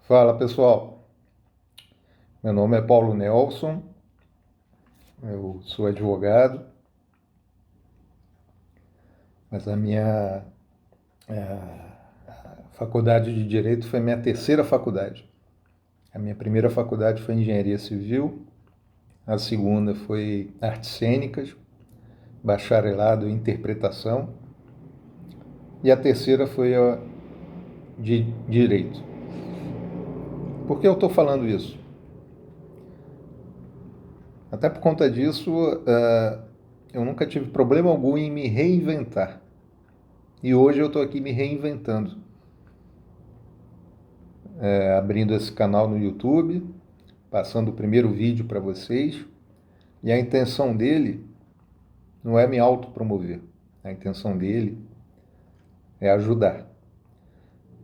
Fala pessoal, meu nome é Paulo Nelson, eu sou advogado, mas a minha faculdade de Direito foi minha terceira faculdade. A minha primeira faculdade foi Engenharia Civil, a segunda foi Artes Cênicas, bacharelado em Interpretação, e a terceira foi a de Direito. Por que eu estou falando isso? Até por conta disso, eu nunca tive problema algum em me reinventar. E hoje eu estou aqui me reinventando, abrindo esse canal no YouTube, passando o primeiro vídeo para vocês. E a intenção dele não é me autopromover. A intenção dele é ajudar.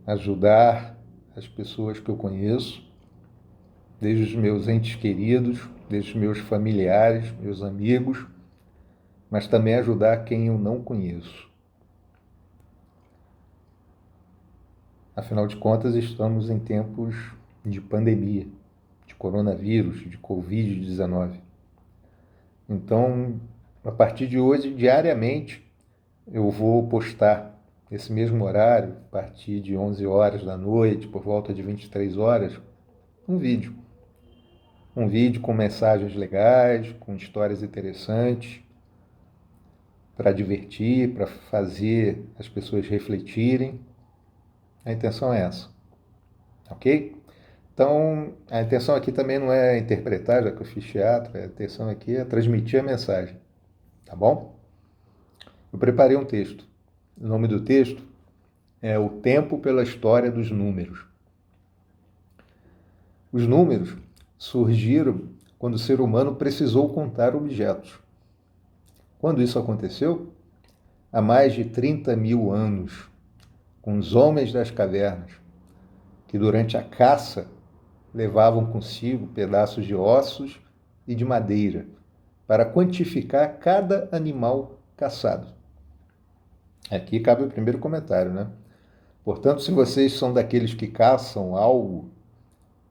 Ajudar as pessoas que eu conheço, desde os meus entes queridos, desde os meus familiares, meus amigos, mas também ajudar quem eu não conheço. Afinal de contas, estamos em tempos de pandemia, de coronavírus, de Covid-19. Então, a partir de hoje, diariamente, eu vou postar nesse mesmo horário, a partir de 11 horas da noite, por volta de 23 horas, um vídeo. Um vídeo com mensagens legais, com histórias interessantes, para divertir, para fazer as pessoas refletirem. A intenção é essa, ok? Então, a intenção aqui também não é interpretar, já que eu fiz teatro, a intenção aqui é transmitir a mensagem, tá bom? Eu preparei um texto. O nome do texto é O Tempo pela História dos Números. Os números surgiram quando o ser humano precisou contar objetos. Quando isso aconteceu? Há mais de 30 mil anos, com os homens das cavernas, que durante a caça levavam consigo pedaços de ossos e de madeira para quantificar cada animal caçado. Aqui cabe o primeiro comentário, né? Portanto, se vocês são daqueles que caçam algo,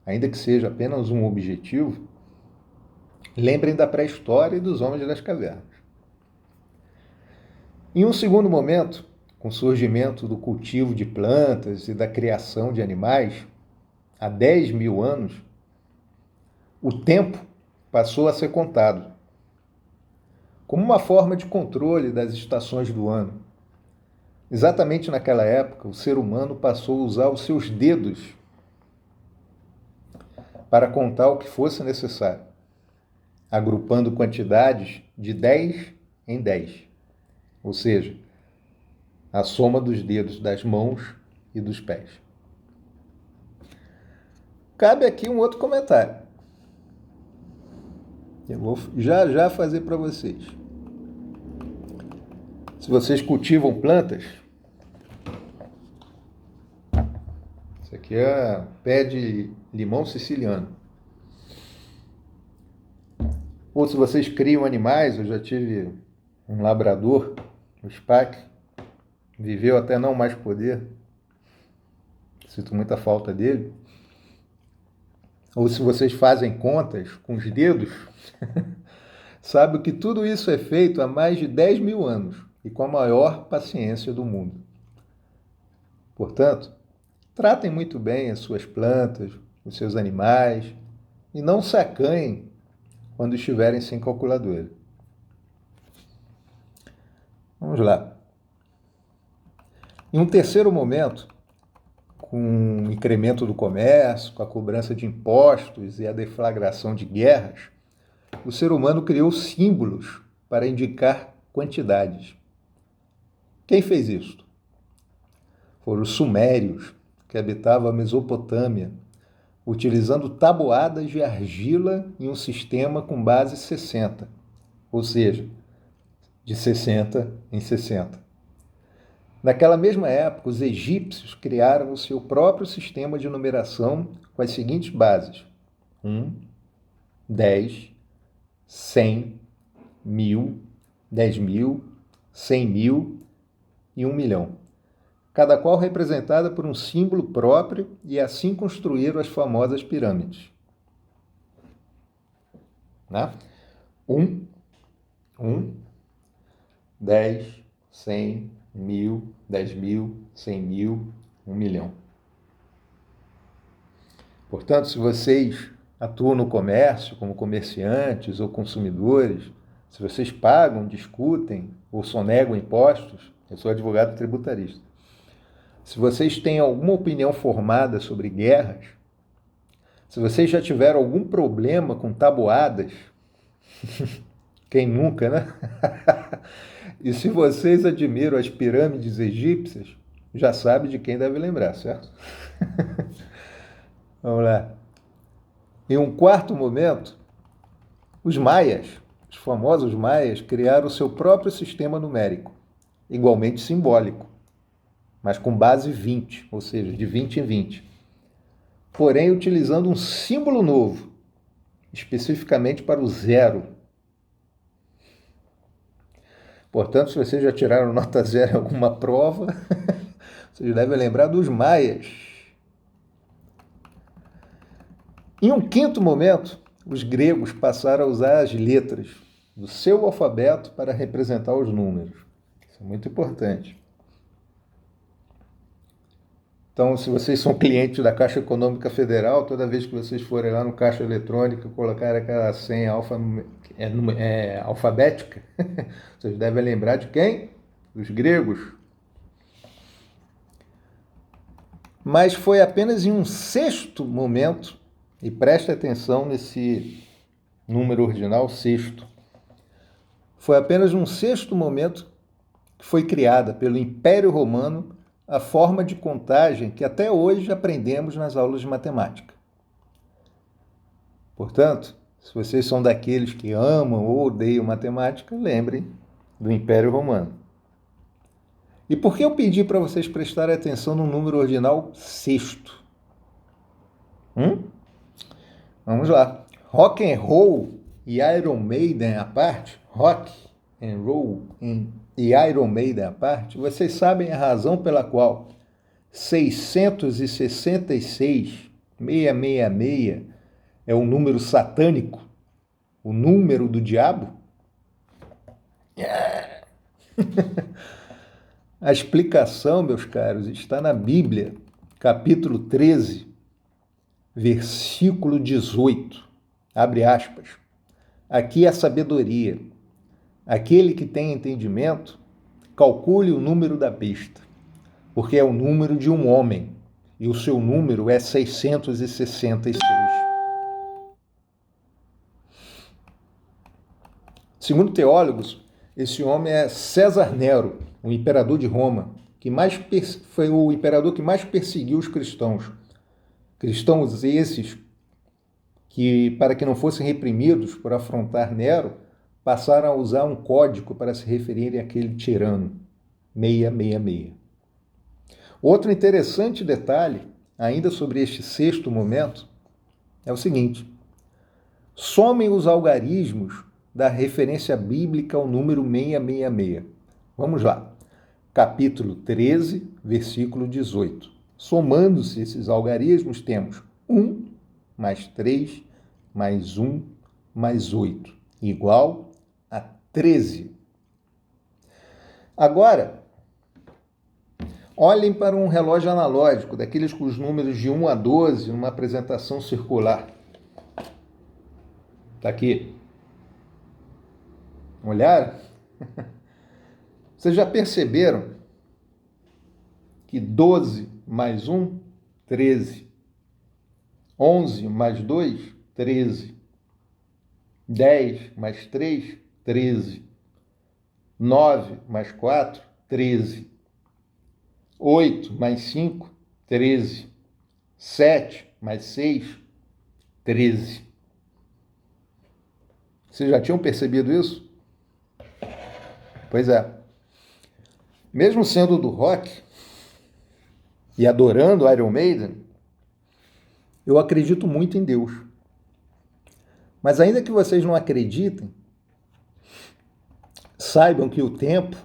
ainda que seja apenas um objetivo, lembrem da pré-história e dos homens das cavernas. Em um segundo momento, com o surgimento do cultivo de plantas e da criação de animais, há 10 mil anos, o tempo passou a ser contado, como uma forma de controle das estações do ano. Exatamente naquela época, o ser humano passou a usar os seus dedos para contar o que fosse necessário, agrupando quantidades de 10 em 10, ou seja, a soma dos dedos das mãos e dos pés. Cabe aqui um outro comentário. Eu vou já fazer para vocês. Se vocês cultivam plantas, isso aqui é pé de limão siciliano. Ou se vocês criam animais, eu já tive um labrador, o Spack, viveu até não mais poder, sinto muita falta dele. Ou se vocês fazem contas com os dedos, sabe que tudo isso é feito há mais de 10 mil anos e com a maior paciência do mundo. Portanto, tratem muito bem as suas plantas, os seus animais e não se acanhem quando estiverem sem calculadora. Vamos lá. Em um terceiro momento, com o incremento do comércio, com a cobrança de impostos e a deflagração de guerras, o ser humano criou símbolos para indicar quantidades. Quem fez isso? Foram os sumérios, que habitavam a Mesopotâmia, utilizando tabuadas de argila em um sistema com base 60, ou seja, de 60 em 60. Naquela mesma época, os egípcios criaram o seu próprio sistema de numeração com as seguintes bases: 1, 10, 100, 1000, 10 mil, 100 mil e 1 milhão. cada qual representada por um símbolo próprio, e assim construíram as famosas pirâmides. Né? 1, 10, 100, 1000, 10.000, 100.000, 1.000.000. Portanto, se vocês atuam no comércio como comerciantes ou consumidores, se vocês pagam, discutem ou sonegam impostos, eu sou advogado tributarista. Se vocês têm alguma opinião formada sobre guerras, se vocês já tiveram algum problema com tabuadas, quem nunca, né? E se vocês admiram as pirâmides egípcias, já sabe de quem deve lembrar, certo? Vamos lá. Em um quarto momento, os maias, os famosos maias, criaram o seu próprio sistema numérico, igualmente simbólico, mas com base 20, ou seja, de 20 em 20. Porém, utilizando um símbolo novo, especificamente para o zero. Portanto, se vocês já tiraram nota zero em alguma prova, vocês devem lembrar dos maias. Em um quinto momento, os gregos passaram a usar as letras do seu alfabeto para representar os números. Isso é muito importante. Então, se vocês são clientes da Caixa Econômica Federal, toda vez que vocês forem lá no caixa eletrônico e colocar aquela senha alfabética, vocês devem lembrar de quem? Dos gregos. Mas foi apenas em um sexto momento, e preste atenção nesse número ordinal, sexto, foi apenas um sexto momento que foi criada pelo Império Romano a forma de contagem que até hoje aprendemos nas aulas de matemática. Portanto, se vocês são daqueles que amam ou odeiam matemática, lembrem do Império Romano. E por que eu pedi para vocês prestarem atenção no número ordinal sexto? Vamos lá. Rock and Roll e Iron Maiden à parte, rock and roll e Iron Maiden à parte, vocês sabem a razão pela qual 666, 666, é um número satânico, o número do diabo? A explicação, meus caros, está na Bíblia, capítulo 13, versículo 18. Abre aspas. Aqui é a sabedoria. Aquele que tem entendimento, calcule o número da besta, porque é o número de um homem, e o seu número é 666. Segundo teólogos, esse homem é César Nero, o imperador de Roma, que foi o imperador que mais perseguiu os cristãos. Cristãos esses que, para que não fossem reprimidos por afrontar Nero, passaram a usar um código para se referirem àquele tirano, 666. Outro interessante detalhe, ainda sobre este sexto momento, é o seguinte: somem os algarismos da referência bíblica ao número 666. Vamos lá. Capítulo 13, versículo 18. Somando-se esses algarismos, temos 1 mais 3 mais 1 mais 8, igual a 13. Agora, olhem para um relógio analógico, daqueles com os números de 1 a 12, numa apresentação circular. Está aqui. Olharam? Vocês já perceberam que 12 mais 1, 13. 11 mais 2, 13. 10 mais 3, 13. 9 mais 4, 13. 8 mais 5, 13. 7 mais 6, 13. Vocês já tinham percebido isso? Pois é. Mesmo sendo do rock e adorando Iron Maiden, eu acredito muito em Deus. Mas ainda que vocês não acreditem, saibam que o tempo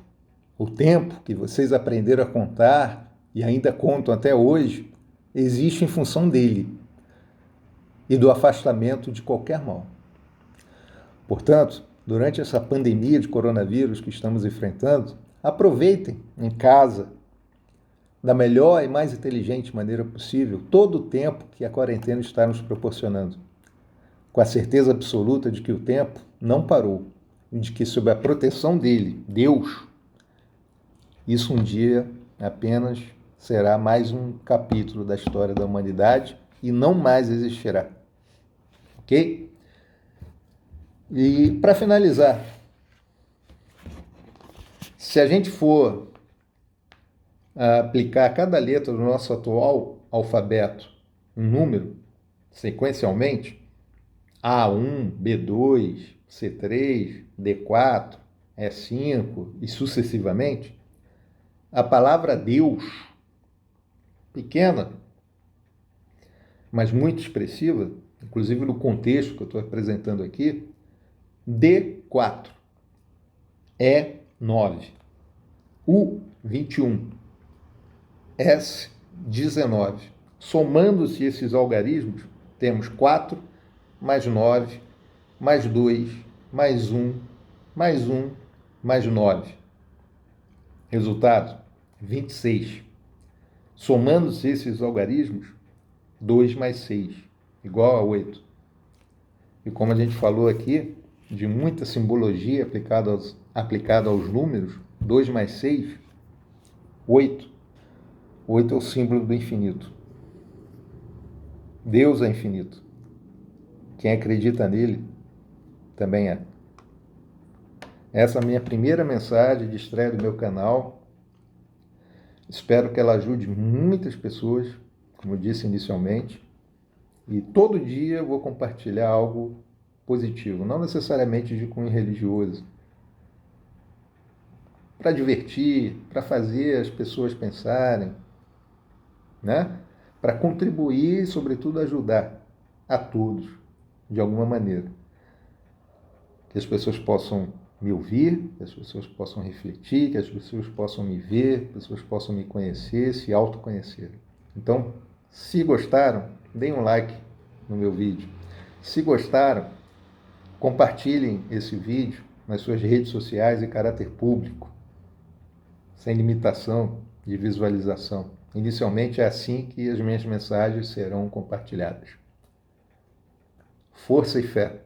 que vocês aprenderam a contar e ainda contam até hoje, existe em função dele e do afastamento de qualquer mal. Portanto, durante essa pandemia de coronavírus que estamos enfrentando, aproveitem em casa, da melhor e mais inteligente maneira possível, todo o tempo que a quarentena está nos proporcionando, com a certeza absoluta de que o tempo não parou e de que, sob a proteção dele, Deus, isso um dia apenas será mais um capítulo da história da humanidade e não mais existirá. Ok? E para finalizar, se a gente for aplicar cada letra do nosso atual alfabeto um número, sequencialmente, A1, B2, C3, D4, E5 e sucessivamente, a palavra Deus, pequena, mas muito expressiva, inclusive no contexto que eu estou apresentando aqui, D4, E9, U21, S19. Somando-se esses algarismos, temos 4 mais 9, mais 2, mais 1, mais 1, mais 9. Resultado, 26. Somando-se esses algarismos, 2 mais 6, igual a 8. E como a gente falou aqui, de muita simbologia aplicada aos números, 2 mais 6, 8. 8 é o símbolo do infinito. Deus é infinito. Quem acredita nele também é. Essa é a minha primeira mensagem de estreia do meu canal. Espero que ela ajude muitas pessoas, como eu disse inicialmente. E todo dia eu vou compartilhar algo positivo, não necessariamente de cunho religioso. Para divertir, para fazer as pessoas pensarem, né? Para contribuir e, sobretudo, ajudar a todos, de alguma maneira. Que as pessoas possam me ouvir, que as pessoas possam refletir, que as pessoas possam me ver, que as pessoas possam me conhecer, se autoconhecer. Então, se gostaram, deem um like no meu vídeo. Se gostaram, compartilhem esse vídeo nas suas redes sociais em caráter público, sem limitação de visualização. Inicialmente é assim que as minhas mensagens serão compartilhadas. Força e fé.